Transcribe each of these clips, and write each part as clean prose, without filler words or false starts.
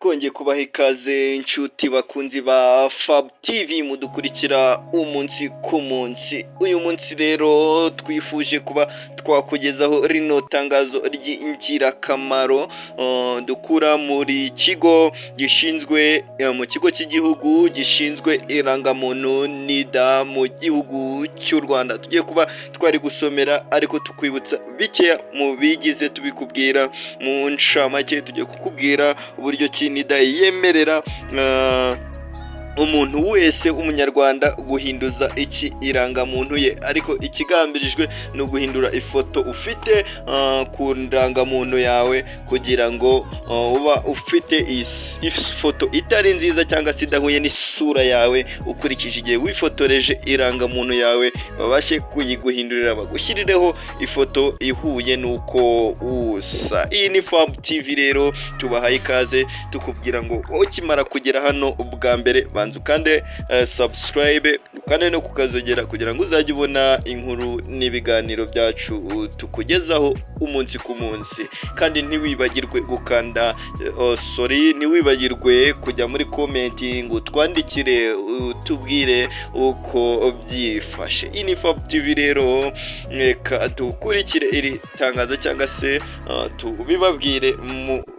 twongeye kubaha ikaze inshuti bakunzi ba Fab TV mudukurikira umunsi ku munsi. Uyu munsi rero twifuje kuba twakugezaho rino tangazo ry'ingirakamaro dukura muri kigo gishinzwe mu kigo cy'igihugu gishinzwe irangamuntu NIDA mu gihugu cy'u Rwanda. Tugiye kuba twari gusomera ariko tukwibutsa bikeya mu bigize tubikubwira mu ncamake. Tugiye kukubwira uburyo NIDA yemerera umuntu wese w'umunyarwanda guhinduza irangamuntu ye, ariko ikigambirijwe ni uguhindura ifoto ufite ku ndangamuntu yawe kugira ngo uba ufite ifoto itari nziza cyangwa se idahuye n'isura yawe ukurikije igihe wifotoreje irangamuntu yawe, babashe kuyiguhindurira bagushyirireho ifoto ihuye n'uko usa. Iyi ni Fab TV rero tubahaye ikaze tukubwira ngo ukimara kugera hano ubwa mbere banza ukande subscribe ukande no kukazogera kugira ngo uzajye ubona inkuru n'ibiganiro byacu tukugezaho umunsi ku munsi. Kandi ntiwibagirwe gukanda ntiwibagirwe kujya muri comment ngo twandikire tubwire uko byifashe. Iyi ni Fab TV rero reka tukurikire iri tangazo cyangwa se tubibabwire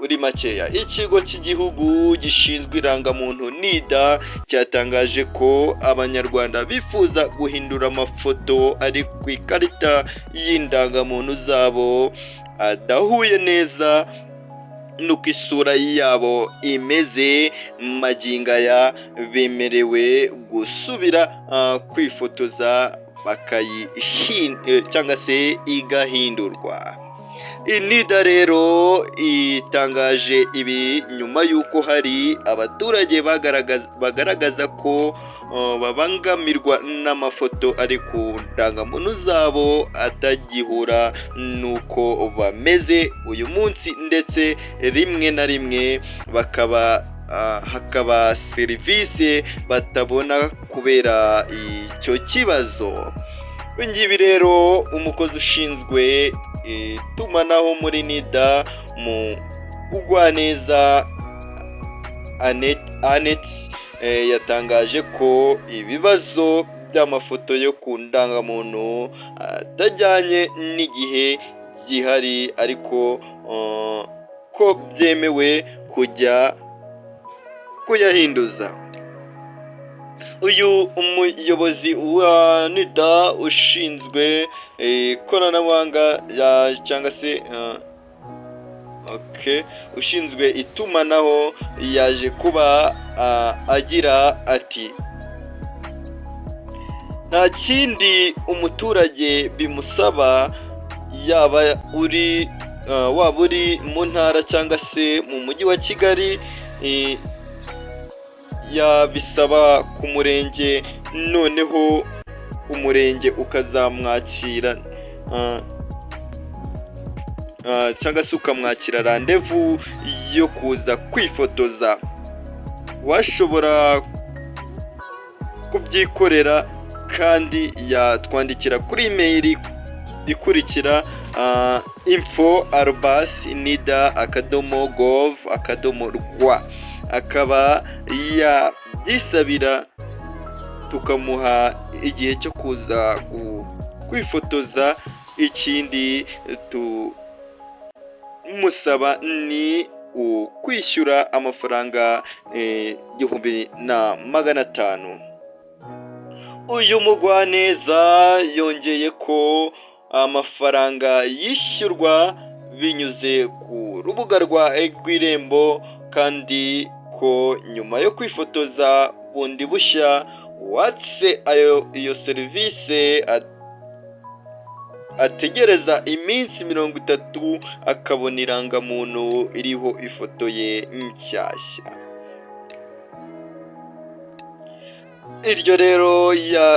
muri makeya. Ikigo cy'igihugu gishinzwe irangamuntu NIDA cyatangaje ko abanyarwanda bifuza guhindura amafoto ari ku ikarita y'indangamuntu zabo adahuye neza nuko isura yabo imeze magingo aya bemerewe gusubira kwifotoza cyangwa se igahindurwa. NIDA rero itangaje ibi nyuma y'uko hari abaturage bagaragaza ko babangamirwa n'amafoto ari ku ndangamuntu zabo atagihura nuko bameze uyu munsi, ndetse rimwe na rimwe hakaba serivisi batabona kubera icyo kibazo. Ngibi rero umukozi ushinzwe itumanaho muri NIDA mu Ugwaneza Annette yatangaje ko ibibazo by'amafoto yo ku ndangamuntu atajyanye n'igihe gihari, ariko ko byemewe kujya kuyahinduza. Uyu umuyobozi wa NIDA ushinzwe ikoranabuhanga cyangwa se ushinzwe itumanaho yaje kuba agira ati nta kindi umuturage bimusaba, yaba waba uri mu ntara cyangwa se mu mujyi wa Kigali, yabisaba ku murenge, noneho umurenge ukazamwakira cyangwa se ukamwakira randevu yo kuza kwifotoza. Washobora kubyikorera kandi yatwandikira kuri email ikurikira info@nida.gov.rw akaba yabyisabira tukamuha igihe cyo kuza kwifotoza. Ikindi tumusaba ni kwishyura amafaranga 1,500. Uyu mugwaneza yongeye ko amafaranga yishyurwa binyuze ku rubuga rw'Irembo, kandi ko nyuma yo kwifotoza bundi bushya watse iyo serivisi ategereza iminsi 30 akabona irangamuntu iriho ifoto ye nshyashya. Iryo rero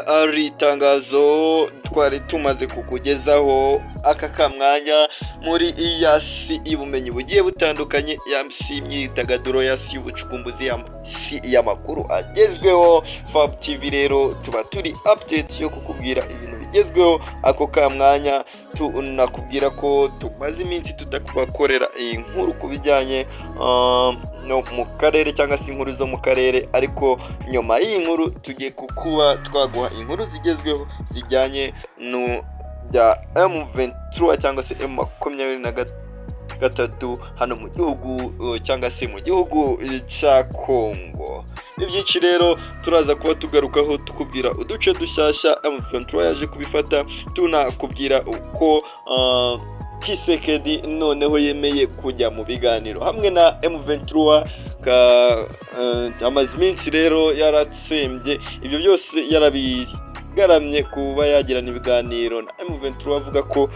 ari itangazo twari tumaze kukugezaho aka kamwanya muri yasi y'ubumenyi bugiye butandukanye, yasi imyidagaduro, yasi y'ubucukumbuzi, yasi y'amakuru agezweho. Fab TV rero tuba turi update yo kukubwira ibintu bigezweho ako ka mwanya. Tunakubwira ko tumaze iminsi tutabakorera iyi nkuru ku bijyanye no mu karere cyangwa se inkuru zo mu karere, ariko nyuma y'iyi nkuru tugiye kuba twaguha inkuru zigezweho zijyanye no bya M23 cyangwa se M23 hano mu gihugu cyangwa se mu gihugu cya Kongo. Ibyinshi rero turaza kuba tugarukaho tukubwira uduce dushyashya M23 yaje kubifata, tunakubwira uko Kisekedi noneho yemeye kujya mu biganiro hamwe na M23 amaze iminsi rero yaratsembye. Ibyo byose yarabigaramye kuba yagirana ibiganiro na M23, avuga ko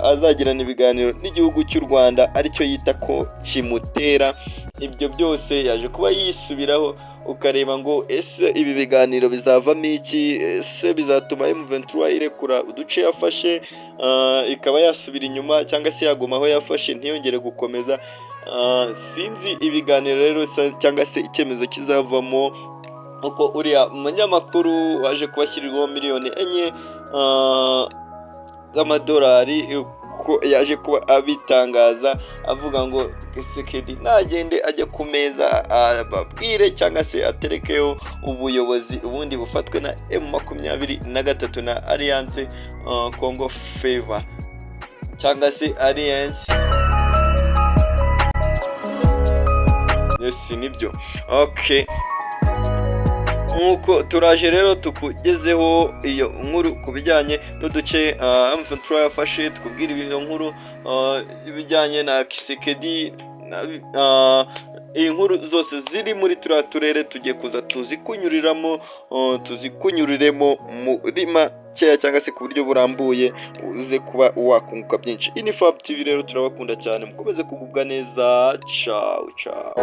azagirana ibiganiro n'igihugu cy'u Rwanda aricyo yita ko kimutera. Ibyo byose yaje kuba yisubiraho, ukareba ngo ese ibi biganiro bizavamo iki? Ese bizatuma M23 irekura uduce yafashe ikaba yasubira inyuma, cyangwa se yaguma aho yafashe ntiyongere gukomeza? Sinzi ibiganiro rero cyangwa se icyemezo kizavamo, uko uriya umunyamakuru waje kubashyirirwaho miliyoni 4 z'amadolari ko yaje kuba abitangaza, avuga ngo Kisekedi nagende ajya ku meza ababwire cyangwa se aterekeho ubuyobozi ubundi bufatwe na M23 na Alliance Congo Favor cyangwa se Alliance. Yes, nibyo. Okay, nkuko turaje rero tukugezeho iyo nkuru ku bijyanye n'uduce M23 yafashe, tukubwira iyo nkuru ibijyanye na Kisekedi. Iyi nkuru zose ziri muri turiya turere tugiye kuza tuzikunyuriremo muri makeya cyangwa se ku buryo burambuye, uze kuba wakunguka byinshi. Iyi ni Fab TV rero, turabakunda cyane, mukomeze kugubwa neza. Ciao ciao.